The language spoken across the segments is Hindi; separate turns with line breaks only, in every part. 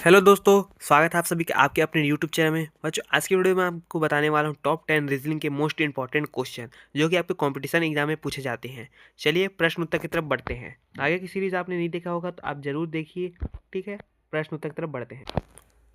हेलो दोस्तों, स्वागत है आप सभी का आपके अपने यूट्यूब चैनल में। बच्चों, आज की वीडियो में आपको बताने वाला हूँ टॉप 10 रीजनिंग के मोस्ट इंपॉर्टेंट क्वेश्चन जो कि आपके कंपटीशन एग्जाम में पूछे जाते हैं। चलिए प्रश्न उत्तर की तरफ बढ़ते हैं। आगे की सीरीज आपने नहीं देखा होगा तो आप जरूर देखिए। ठीक है, प्रश्न उत्तर की तरफ बढ़ते हैं।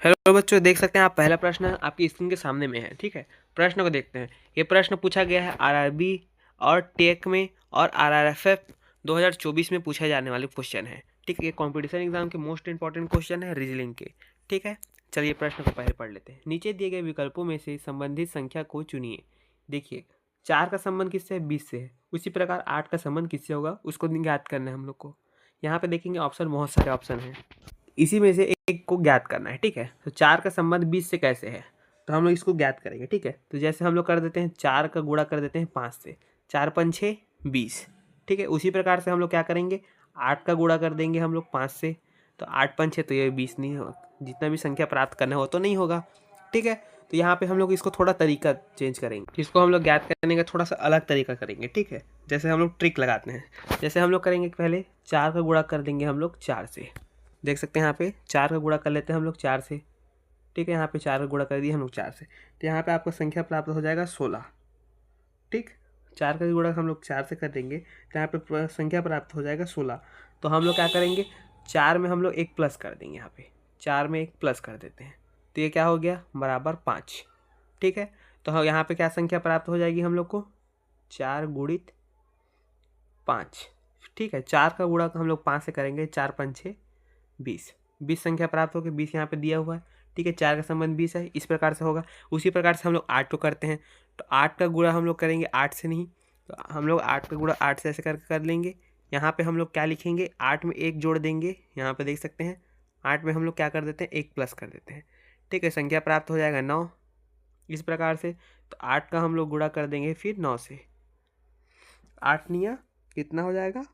हेलो बच्चों, देख सकते हैं आप पहला प्रश्न आपकी स्क्रीन के सामने में है। ठीक है, प्रश्न को देखते हैं। ये प्रश्न पूछा गया है आरआरबी और टेक में और आरआरएफएफ 2024 में पूछा जाने वाले क्वेश्चन है। ठीक है, ये कॉम्पिटिशन एग्जाम के मोस्ट इंपॉर्टेंट क्वेश्चन है रीजनिंग के। ठीक है, चलिए प्रश्न को पहले पढ़ लेते हैं। नीचे दिए गए विकल्पों में से संबंधित संख्या को चुनिए। देखिए, 4 का संबंध किससे है? 20 से है। उसी प्रकार 8 का संबंध किससे होगा उसको ज्ञात करना है हम लोग को। यहाँ पे देखेंगे ऑप्शन, बहुत सारे ऑप्शन हैं, इसी में से एक को ज्ञात करना है। ठीक है, तो 4 का संबंध 20 से कैसे है, तो हम लोग इसको ज्ञात करेंगे। ठीक है, तो जैसे हम लोग कर देते हैं 4 का गुणा कर देते हैं 5 से, 4 5 6 20। ठीक है, उसी प्रकार से हम लोग क्या करेंगे, 8 का गुणा कर देंगे हम लोग 5 से, तो 8 5 6 तो ये 20 नहीं होगा। जितना भी संख्या प्राप्त करना हो तो नहीं होगा। ठीक है, तो यहाँ पे हम लोग इसको थोड़ा तरीका चेंज करेंगे, इसको हम लोग ज्ञात करने का थोड़ा सा अलग तरीका करेंगे। ठीक है, जैसे हम लोग ट्रिक लगाते हैं, जैसे हम लोग करेंगे पहले 4 का गुणा कर देंगे हम लोग 4 से। देख सकते हैं यहाँ पे 4 का गुणा कर लेते हैं हम लोग 4 से। ठीक है, यहाँ पे 4 का गुणा कर दिया हम लोग 4 से, तो यहाँ पे आपको संख्या प्राप्त हो जाएगा 16। ठीक, 4 का गुणा हम लोग 4 से कर देंगे तो यहाँ पे संख्या प्राप्त हो जाएगा 16। तो हम लोग क्या करेंगे, 4 में हम लोग एक प्लस कर देंगे। यहाँ पे 4 में एक प्लस कर देते हैं तो ये क्या हो गया, बराबर 5। ठीक है, तो हम यहाँ पे क्या संख्या प्राप्त हो जाएगी हम लोग को, 4 गुणित 5। ठीक है, 4 का गुणा हम लोग 5 से करेंगे, 4 5 6 20। 20 संख्या प्राप्त होगी, 20 यहाँ पे दिया हुआ है। ठीक है, 4 का संबंध 20 है, इस प्रकार से होगा। उसी प्रकार से हम लोग 8 को करते हैं, तो 8 का गुणा हम लोग करेंगे 8 से नहीं, तो हम लोग 8 का गुणा 8 से ऐसे करके कर लेंगे। यहाँ पे हम लोग क्या लिखेंगे, 8 में एक जोड़ देंगे। यहाँ पे देख सकते हैं 8 में हम लोग क्या कर देते हैं, एक प्लस कर देते हैं। ठीक है, संख्या प्राप्त हो जाएगा 9। इस प्रकार से तो 8 का हम लोग गुणा कर देंगे फिर 9 से, 8 निया कितना हो जाएगा,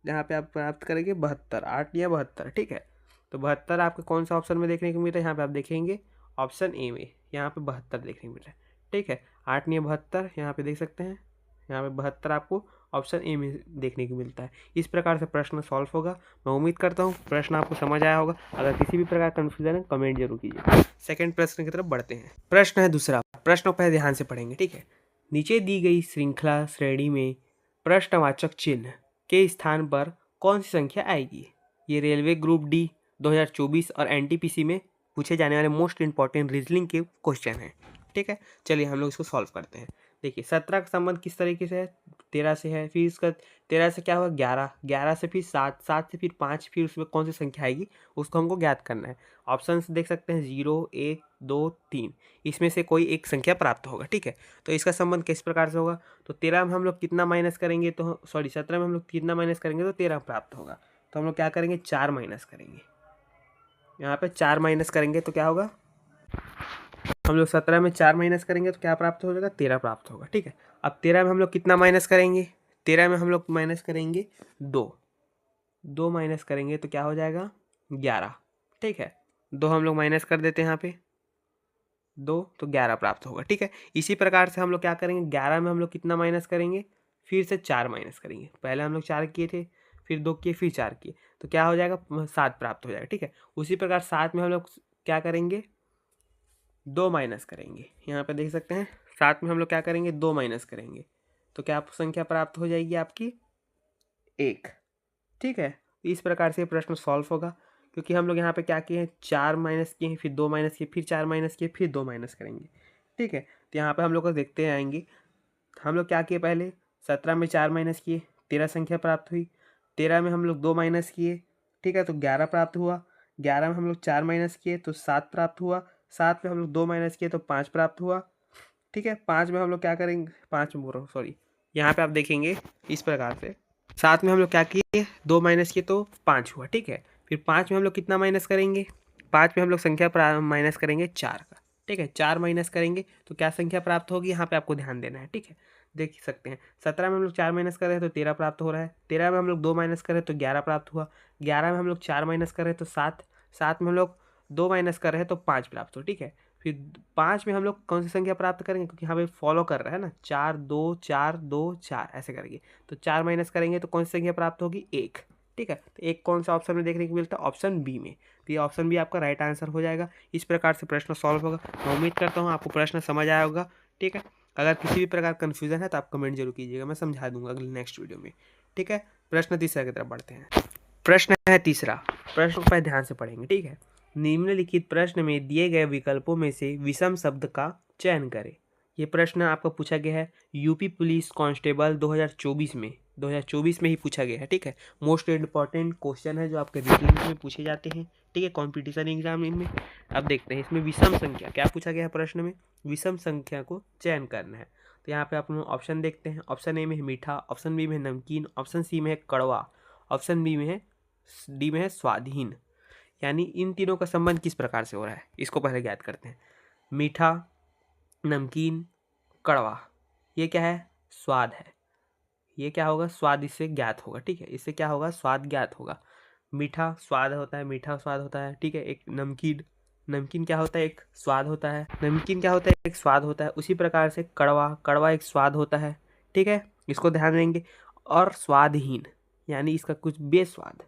यहाँ पे आप प्राप्त करेंगे 72। 8 निया 72। ठीक है, तो 72 आपको कौन सा ऑप्शन में देखने को मिल रहा है, यहाँ पे आप देखेंगे ऑप्शन ए में, यहाँ पे 72 देखने को मिल रहा है। ठीक है, 8 नहीं 72, यहाँ पे देख सकते हैं, यहाँ पे 72 आपको ऑप्शन ए में देखने को मिलता है। इस प्रकार से प्रश्न सॉल्व होगा। मैं उम्मीद करता हूँ प्रश्न आपको समझ आया होगा। अगर किसी भी प्रकार कन्फ्यूजन है कमेंट जरूर कीजिए। सेकंड प्रश्न की तरफ बढ़ते हैं। प्रश्न है दूसरा। प्रश्न को पहले ध्यान से पढ़ेंगे। ठीक है, नीचे दी गई श्रृंखला श्रेणी में प्रश्नवाचक चिन्ह के स्थान पर कौन सी संख्या आएगी। ये रेलवे ग्रुप डी 2024 और एनटीपीसी में पूछे जाने वाले मोस्ट इंपॉर्टेंट रीजनिंग के क्वेश्चन हैं। ठीक है, चलिए हम लोग इसको सॉल्व करते हैं। देखिए, 17 का संबंध किस तरीके से है, 13 से है। फिर इसका 13 से क्या हुआ, 11, 11 से फिर 7, 7 से फिर 5, फिर उसमें कौन सी संख्या आएगी उसको हमको ज्ञात करना है। ऑप्शन देख सकते हैं 0 1 2 3, इसमें से कोई एक संख्या प्राप्त होगा। ठीक है, तो इसका संबंध किस प्रकार से होगा, तो 13 में हम लोग कितना माइनस करेंगे, तो सॉरी 17 में हम लोग कितना माइनस करेंगे तो 13 प्राप्त होगा। तो हम लोग क्या करेंगे, 4 माइनस करेंगे। यहाँ पे 4 माइनस करेंगे तो क्या होगा, हम लोग 17 में 4 माइनस करेंगे तो क्या प्राप्त हो जाएगा, 13 प्राप्त होगा। ठीक है, अब 13 में हम लोग कितना माइनस करेंगे, 13 में हम लोग माइनस करेंगे 2 माइनस करेंगे तो क्या हो जाएगा, 11। ठीक है, 2 हम लोग माइनस कर देते हैं यहाँ पे 2, तो 11 प्राप्त होगा। ठीक है, इसी प्रकार से हम लोग क्या करेंगे, 11 में हम लोग कितना माइनस करेंगे, फिर से 4 माइनस करेंगे। पहले हम लोग 4 किए थे, फिर 2 किए, फिर 4 किए, तो क्या हो जाएगा, 7 प्राप्त हो जाएगा। ठीक है, उसी प्रकार 7 में हम लोग क्या करेंगे, 2 माइनस करेंगे। यहाँ पे देख सकते हैं 7 में हम लोग क्या करेंगे, 2 माइनस करेंगे, तो क्या संख्या प्राप्त हो जाएगी आपकी 1। ठीक है, इस प्रकार से प्रश्न सॉल्व होगा, क्योंकि हम लोग यहाँ पे क्या किए हैं, 4 माइनस किए हैं, फिर 2 माइनस किए, फिर 4 माइनस किए, फिर 2 माइनस करेंगे। ठीक है, तो यहाँ पे हम लोग को देखते आएंगे, हम लोग क्या किए, पहले 17 में 4 माइनस किए, 13 संख्या प्राप्त हुई। 13 में हम लोग 2 माइनस किए, ठीक है, तो 11 प्राप्त हुआ। 11 में हम लोग 4 माइनस किए तो 7 प्राप्त हुआ। 7 में हम लोग 2 माइनस किए तो 5 प्राप्त हुआ। ठीक है, 5 में हम लोग क्या करेंगे, 5 में बोल रहा हूँ सॉरी, यहाँ पे आप देखेंगे इस प्रकार से 7 में हम लोग क्या किए, 2 माइनस किए तो 5 हुआ। ठीक है, फिर 5 में हम लोग कितना माइनस करेंगे, 5 में हम लोग संख्या माइनस करेंगे 4 का। ठीक है, 4 माइनस करेंगे तो क्या संख्या प्राप्त होगी, यहाँ पे आपको ध्यान देना है। ठीक है, देख सकते हैं 17 में हम लोग 4 माइनस कर रहे हैं तो 13 प्राप्त हो रहा है। 13 में हम लोग 2 माइनस कर रहे हैं तो 11 प्राप्त हुआ। 11 में हम लोग 4 माइनस कर रहे हैं तो 7। 7 में हम लोग 2 माइनस कर रहे हैं तो 5 प्राप्त हो। ठीक है, फिर 5 में हम लोग कौन सी संख्या प्राप्त करेंगे, क्योंकि यहाँ पे फॉलो कर रहा है ना, 4 2 4 2 4 ऐसे करेंगे, तो 4 माइनस करेंगे तो कौन सी संख्या प्राप्त होगी, 1। ठीक है, तो एक कौन सा ऑप्शन में देखने को मिलता है, ऑप्शन बी में। तो ये ऑप्शन भी आपका राइट आंसर हो जाएगा। इस प्रकार से प्रश्न सॉल्व होगा। मैं उम्मीद करता हूँ आपको प्रश्न समझ आया होगा। ठीक है, अगर किसी भी प्रकार कन्फ्यूजन है तो आप कमेंट जरूर कीजिएगा, मैं समझा दूंगा अगले नेक्स्ट वीडियो में। ठीक है, प्रश्न तीसरा की तरफ बढ़ते हैं। प्रश्न है तीसरा, प्रश्न को पहले ध्यान से पढ़ेंगे। ठीक है, निम्नलिखित प्रश्न में दिए गए विकल्पों में से विषम शब्द का चयन करें। ये प्रश्न आपका पूछा गया है यूपी पुलिस कांस्टेबल 2024 में ही पूछा गया है। ठीक है, मोस्ट इम्पॉर्टेंट क्वेश्चन है जो आपके रीजनिंग में पूछे जाते हैं। ठीक है, कंपटीशन एग्जाम में। अब देखते हैं इसमें विषम संख्या क्या पूछा गया है। प्रश्न में विषम संख्या को चयन करना है। तो यहाँ पे आप लोग ऑप्शन देखते हैं। ऑप्शन ए में है मीठा, ऑप्शन बी में है नमकीन, ऑप्शन सी में है कड़वा, ऑप्शन डी में है स्वादहीन। यानी इन तीनों का संबंध किस प्रकार से हो रहा है, इसको पहले ज्ञात करते हैं। मीठा, नमकीन, कड़वा, ये क्या है, स्वाद है। ये क्या होगा, स्वाद इससे ज्ञात होगा। ठीक है, इससे क्या होगा, स्वाद ज्ञात होगा। मीठा स्वाद होता है, मीठा स्वाद होता है। ठीक है, एक नमकीन क्या होता है, एक स्वाद होता है। नमकीन क्या होता है, एक स्वाद होता है। उसी प्रकार से कड़वा एक स्वाद होता है। ठीक है, इसको ध्यान देंगे। और स्वादहीन यानी इसका कुछ बेस्वाद,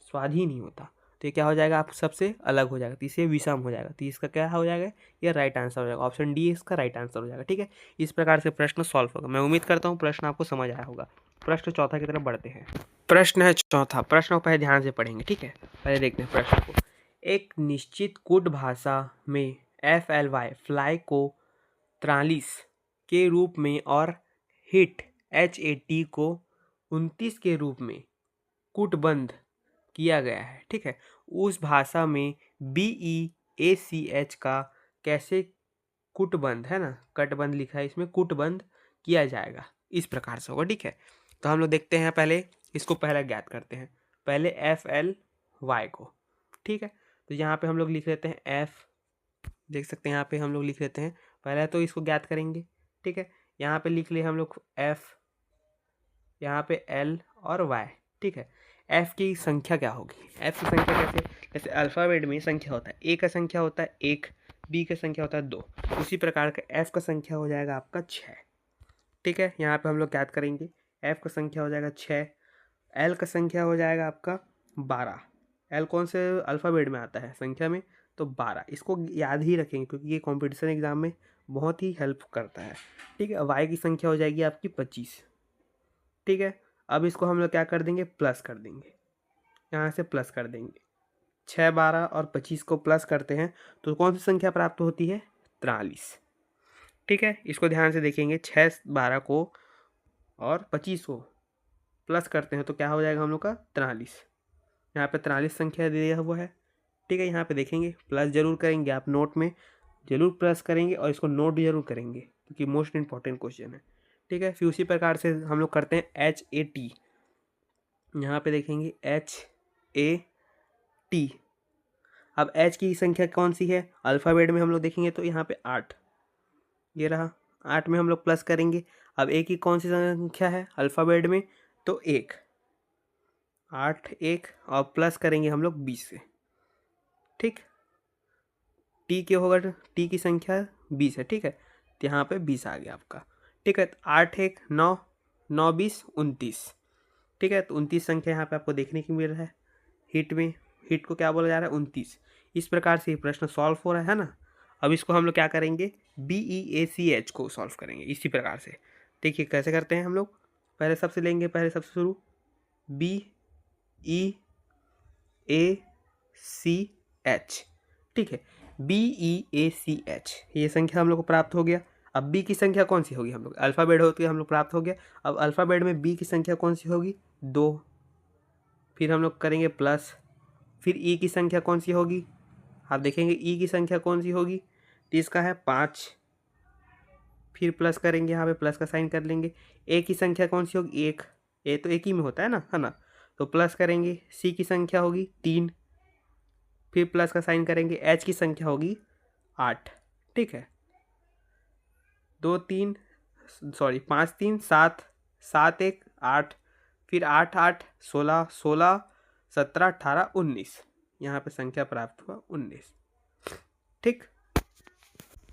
स्वाद ही नहीं होता। तो ये क्या हो जाएगा, आप सबसे अलग हो जाएगा, तो इसे विषम हो जाएगा। तो इसका क्या हो जाएगा, ये राइट आंसर हो जाएगा। ऑप्शन डी इसका राइट आंसर हो जाएगा। ठीक है, इस प्रकार से प्रश्न सॉल्व होगा। मैं उम्मीद करता हूँ प्रश्न आपको समझ आया होगा। प्रश्न चौथा की तरफ बढ़ते हैं। प्रश्न है चौथा, प्रश्न को पहले ध्यान से पढ़ेंगे। ठीक है, पहले देखते हैं प्रश्न को। एक निश्चित कूट भाषा में FLY फ्लाई को 43 के रूप में और HIT HAT को 29 के रूप में कूटबंध किया गया है। ठीक है, उस भाषा में BEACH का कैसे कूटबंध है ना, कटबंध लिखा है इसमें, कूटबंध किया जाएगा, इस प्रकार से होगा। ठीक है, तो हम लोग देखते हैं, पहले इसको पहले ज्ञात करते हैं। पहले FLY को। ठीक है, तो यहाँ पे हम लोग लिख लेते हैं F, देख सकते हैं यहाँ पे हम लोग लिख लेते हैं। पहले तो इसको ज्ञात करेंगे। ठीक है, यहाँ पे लिख लिए हम लोग F, यहाँ पे L और Y। ठीक है, F की संख्या क्या होगी, F की संख्या कैसे, जैसे अल्फ़ाबेट में संख्या होता है, A का संख्या होता है 1, B का संख्या होता है 2, उसी प्रकार का F का संख्या हो जाएगा आपका 6। ठीक है, यहाँ पे हम लोग ज्ञात करेंगे। F का संख्या हो जाएगा 6, L का संख्या हो जाएगा आपका 12। L कौन से अल्फ़ाबेट में आता है संख्या में, तो 12। इसको याद ही रखेंगे क्योंकि ये कॉम्पिटिशन एग्जाम में बहुत ही हेल्प करता है। ठीक है, Y की संख्या हो जाएगी आपकी 25। ठीक है, अब इसको हम लोग क्या कर देंगे, प्लस कर देंगे, यहाँ से प्लस कर देंगे। 6, 12 और 25 को प्लस करते हैं तो कौन सी संख्या प्राप्त होती है, 43। ठीक है, इसको ध्यान से देखेंगे। 6, 12 को और 25 को प्लस करते हैं तो क्या हो जाएगा हम लोग का, 43। यहाँ पे 43 संख्या दिया हुआ है। ठीक है, यहाँ पे देखेंगे, प्लस जरूर करेंगे, आप नोट में जरूर प्लस करेंगे और इसको नोट जरूर करेंगे क्योंकि मोस्ट इंपॉर्टेंट क्वेश्चन है। ठीक है, फिर उसी प्रकार से हम लोग करते हैं HAT। यहाँ पे देखेंगे HAT। अब H की संख्या कौन सी है, अल्फ़ाबेट में हम लोग देखेंगे तो यहाँ पे 8, ये रहा 8 में हम लोग प्लस करेंगे। अब A की कौन सी संख्या है अल्फ़ाबेट में, तो 1, 8 1 और प्लस करेंगे हम लोग 20 से। ठीक, T क्या होगा, T की संख्या 20 है। ठीक है, तो यहाँ पे 20 आ गया आपका। ठीक है, तो 8 1 9 9 20 29। ठीक है, तो 29 संख्या यहाँ पे आपको देखने को मिल रहा है। हिट को क्या बोला जा रहा है, 29। इस प्रकार से ये प्रश्न सॉल्व हो रहा है ना। अब इसको हम लोग क्या करेंगे, BEACH को सॉल्व करेंगे इसी प्रकार से। देखिए कैसे करते हैं हम लोग, पहले सबसे लेंगे, पहले सबसे शुरू BEACH। ठीक है, BEACH ये संख्या हम लोग को प्राप्त हो गया। अब B की संख्या कौन सी होगी, हम लोग अल्फ़ाबेट होती है, हम लोग प्राप्त हो गया। अब अल्फ़ाबेट में B की संख्या कौन सी होगी, 2। फिर हम लोग करेंगे प्लस, फिर E की संख्या कौन सी होगी, आप देखेंगे E की संख्या कौन सी होगी, तो इसका है 5। फिर प्लस करेंगे, यहाँ पे प्लस का साइन कर लेंगे। A की संख्या कौन सी होगी, 1, A तो एक ही में होता है ना, तो प्लस करेंगे। C की संख्या होगी 3, फिर प्लस का साइन करेंगे। H की संख्या होगी 8। ठीक है, 5 3 7 7 1 8, फिर 8 8 16 16 17 18 19, यहाँ पे संख्या प्राप्त हुआ 19। ठीक,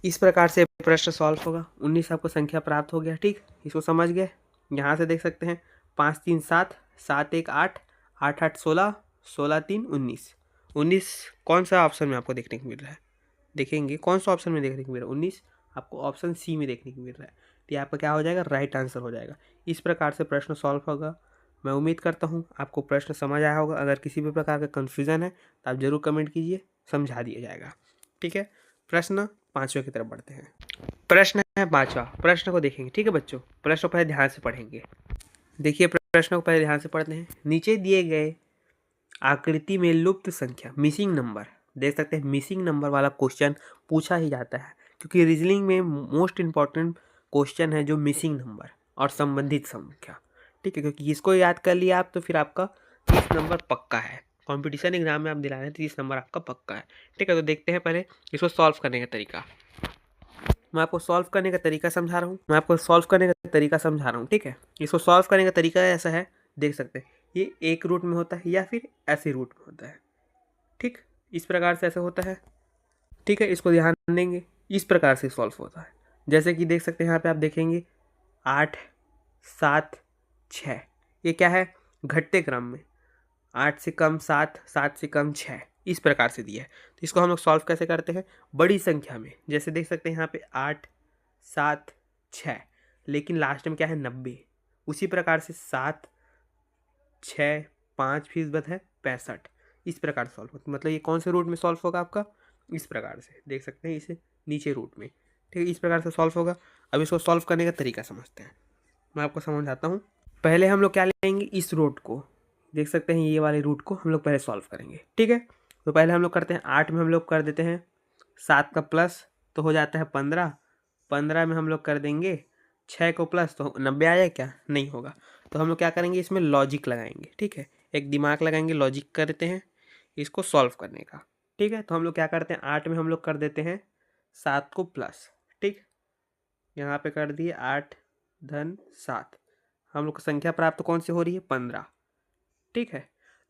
इस प्रकार से प्रश्न सॉल्व होगा। 19 आपको संख्या प्राप्त हो गया। ठीक, इसको समझ गए। यहाँ से देख सकते हैं 5 3 7 7 1 8 8 8 16 16 3 19, 19 कौन सा ऑप्शन में आपको देखने को मिल रहा है? देखेंगे कौन सा ऑप्शन में देखने को मिल रहा है? 19 आपको ऑप्शन सी में देखने को मिल रहा है। तो ये आपका क्या हो जाएगा? राइट आंसर हो जाएगा। इस प्रकार से प्रश्न सॉल्व होगा। मैं उम्मीद करता हूँ आपको प्रश्न समझ आया होगा। अगर किसी भी प्रकार का कन्फ्यूज़न है तो आप ज़रूर कमेंट कीजिए, समझा दिया जाएगा। ठीक है, प्रश्न 5वें की तरफ बढ़ते हैं। प्रश्न है 5वां। प्रश्न को देखेंगे, ठीक है बच्चों। प्रश्न को पहले ध्यान से पढ़ेंगे। देखिए प्रश्न को पहले ध्यान से पढ़ते हैं। नीचे दिए गए आकृति में लुप्त संख्या, मिसिंग नंबर, देख सकते हैं मिसिंग नंबर वाला क्वेश्चन पूछा ही जाता है, क्योंकि रीजनिंग में मोस्ट इंपॉर्टेंट क्वेश्चन है जो मिसिंग नंबर और संबंधित संख्या। ठीक है, क्योंकि इसको याद कर लिया आप तो फिर आपका 30 नंबर पक्का है। कंपटीशन एग्जाम में आप दिला रहे हैं 30 नंबर आपका पक्का है। ठीक है, तो देखते हैं पहले इसको सॉल्व करने का तरीका। मैं आपको सॉल्व करने का तरीका समझा रहा हूँ। ठीक है, इसको सॉल्व करने का तरीका ऐसा है, देख सकते हैं ये एक रूट में होता है या फिर ऐसे रूट में होता है। ठीक, इस प्रकार से ऐसे होता है। ठीक है, इसको ध्यान देंगे, इस प्रकार से सॉल्व होता है। जैसे कि देख सकते हैं यहाँ पे आप देखेंगे 8 7 6, ये क्या है? घटते क्रम में 8 से कम 7, 7 से कम 6, इस प्रकार से दिया है। तो इसको हम लोग सॉल्व कैसे करते हैं? बड़ी संख्या में। जैसे देख सकते हैं यहाँ पे 8 7 6, लेकिन लास्ट में क्या है? 90। उसी प्रकार से 7 6 5% है 65, इस प्रकार सॉल्व होता है। मतलब ये कौन से रूट में सॉल्व होगा आपका? इस प्रकार से देख सकते हैं, इसे नीचे रूट में। ठीक है, इस प्रकार से सॉल्व होगा। अब इसको सॉल्व करने का तरीका समझते हैं, मैं आपको समझाता हूँ। पहले हम लोग क्या लेंगे? इस रूट को, देख सकते हैं ये वाले रूट को हम लोग पहले सॉल्व करेंगे। ठीक है, तो पहले हम लोग करते हैं 8 में हम लोग कर देते हैं 7 का प्लस तो हो जाता है 15। 15 में हम लोग कर देंगे 6 को प्लस तो 90 आया क्या? नहीं होगा। तो हम लोग क्या करेंगे? इसमें लॉजिक लगाएंगे। ठीक है, एक दिमाग लगाएंगे, लॉजिक करते हैं इसको सॉल्व करने का। ठीक है, तो हम लोग क्या करते हैं? 8 में हम लोग कर देते हैं 7 को प्लस। ठीक, यहाँ पे कर दिए 8 धन 7, हम लोग को संख्या प्राप्त कौन सी हो रही है? 15। ठीक है,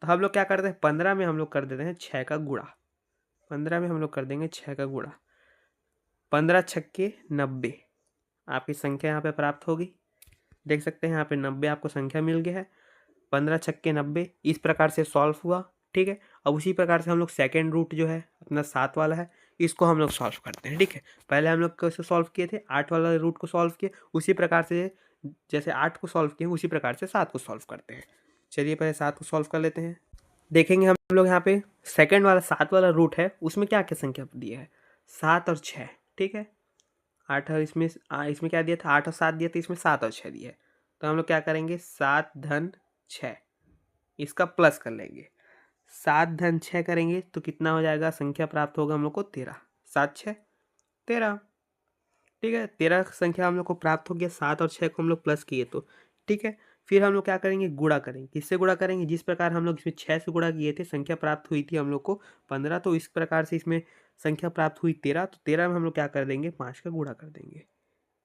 तो हम लोग क्या करते हैं? 15 में हम लोग कर देते हैं 6 का गुणा। 15 में हम लोग कर देंगे 6 का गुणा। 15 छक्के 90, आपकी संख्या यहाँ पे प्राप्त होगी। देख सकते हैं यहाँ पे 90 आपको संख्या मिल गया है। 15 छक्के 90, इस प्रकार से सॉल्व हुआ। ठीक है, अब उसी प्रकार से हम लोग सेकेंड रूट जो है अपना 7 वाला है, इसको हम लोग सॉल्व करते हैं। ठीक है, पहले हम लोग कैसे सॉल्व किए थे? 8 वाला रूट को सॉल्व किए, उसी प्रकार से जैसे 8 को सॉल्व किए उसी प्रकार से 7 को सॉल्व करते हैं। चलिए पहले 7 को सॉल्व कर लेते हैं। देखेंगे हम लोग यहाँ पे सेकेंड वाला 7 वाला रूट है, उसमें क्या क्या संख्या दी है? 7 और 6। ठीक है, 8 और इसमें क्या दिया था? 8 और 7 दिया था, इसमें 7 और 6 दिया है। तो हम लोग क्या करेंगे? 7 धन 6, इसका प्लस कर लेंगे। 7 धन 6 करेंगे तो कितना हो जाएगा? संख्या प्राप्त होगा हम लोग को 13। 7 6 13। ठीक है, 13 संख्या हम लोग को प्राप्त हो गया। 7 और 6 को हम लोग प्लस किए तो। ठीक है, फिर हम लोग क्या करेंगे? गुणा करेंगे। किससे गुणा करेंगे? जिस प्रकार हम लोग इसमें 6 से गुणा किए थे, संख्या प्राप्त हुई थी हम लोग को 15, तो इस प्रकार से इसमें संख्या प्राप्त हुई 13। तो 13 में हम लोग क्या कर देंगे? 5 का गुणा कर देंगे।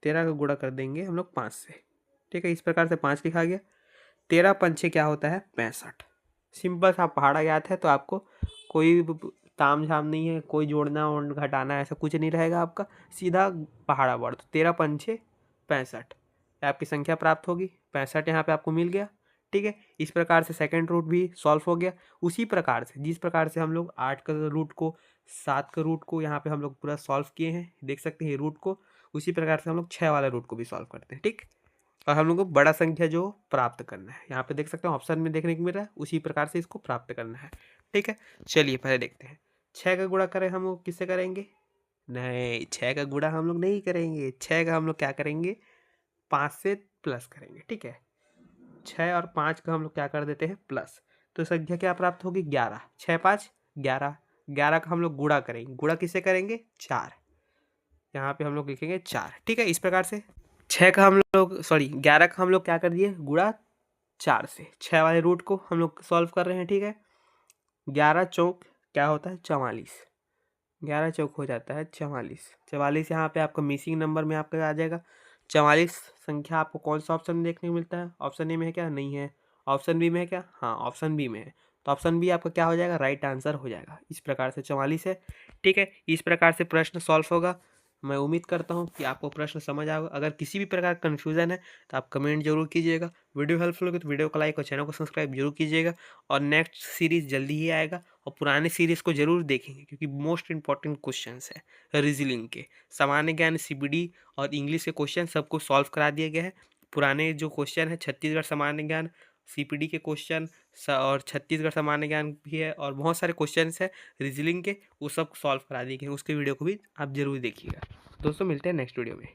13 का गुणा कर देंगे हम लोग 5 से। ठीक है, इस प्रकार से 5 लिखा गया। 13 पंचे क्या होता है? 65। सिंपल सा पहाड़ा याद है तो आपको कोई ताम झाम नहीं है, कोई जोड़ना और घटाना ऐसा कुछ नहीं रहेगा आपका, सीधा पहाड़ा वर्ड। तो 13 पंचे 65 आपकी संख्या प्राप्त होगी। 65 यहाँ पे आपको मिल गया। ठीक है, इस प्रकार से सेकंड रूट भी सॉल्व हो गया। उसी प्रकार से जिस प्रकार से हम लोग 8 का रूट को 7 का रूट को यहाँ पे हम लोग पूरा सॉल्व किए हैं, देख सकते हैं रूट को, उसी प्रकार से हम लोग 6 वाला रूट को भी सॉल्व करते हैं। ठीक, और हम लोग को बड़ा संख्या जो प्राप्त करना है, यहाँ पे देख सकते हैं ऑप्शन में देखने को मिल रहा है, उसी प्रकार से इसको प्राप्त करना है। ठीक है, चलिए पहले देखते हैं। 6 का गुणा करें हम लोग किससे करेंगे? नहीं, 6 का गुणा हम लोग नहीं करेंगे। 6 का हम लोग क्या करेंगे? 5 से प्लस करेंगे। ठीक है, 6 और 5 का हम लोग क्या कर देते हैं? प्लस। तो संख्या क्या प्राप्त होगी? 11। 6 5 11। 11 का हम लोग गुणा करेंगे। गुणा किससे करेंगे? 4। यहाँ पे हम लोग लिखेंगे 4। ठीक है, इस प्रकार से 6 का हम लोग 11 का हम लोग क्या कर दिए? गुणा 4 से। 6 वाले रूट को हम लोग सॉल्व कर रहे हैं। ठीक है, 11 चौक क्या होता है? 44। 11 चौक हो जाता है 44। 44 यहाँ पे आपका मिसिंग नंबर में आपका आ जाएगा। 44 संख्या आपको कौन सा ऑप्शन में देखने को मिलता है? ऑप्शन ए में है क्या? नहीं है। ऑप्शन बी में है क्या? हाँ, ऑप्शन बी में है। तो ऑप्शन बी आपका क्या हो जाएगा? राइट आंसर हो जाएगा। इस प्रकार से 44 है। ठीक है, इस प्रकार से प्रश्न सॉल्व होगा। मैं उम्मीद करता हूँ कि आपको प्रश्न समझ आएगा। अगर किसी भी प्रकार का कन्फ्यूज़न है तो आप कमेंट जरूर कीजिएगा। वीडियो हेल्पफुल लगे तो वीडियो को लाइक और चैनल को सब्सक्राइब जरूर कीजिएगा। और नेक्स्ट सीरीज़ जल्दी ही आएगा, और पुराने सीरीज़ को जरूर देखेंगे क्योंकि मोस्ट इंपॉर्टेंट क्वेश्चंस है रीजनिंग के। सामान्य ज्ञान, सीबीडी और इंग्लिश के क्वेश्चन सबको सॉल्व करा दिया गया है। पुराने जो क्वेश्चन है छत्तीसगढ़ सामान्य ज्ञान, सीपीडी के क्वेश्चन और छत्तीसगढ़ सामान्य ज्ञान भी है, और बहुत सारे क्वेश्चंस है रीजनिंग के, वो सब सॉल्व करा दिए गए हैं। उसके वीडियो को भी आप जरूर देखिएगा। दोस्तों मिलते हैं नेक्स्ट वीडियो में।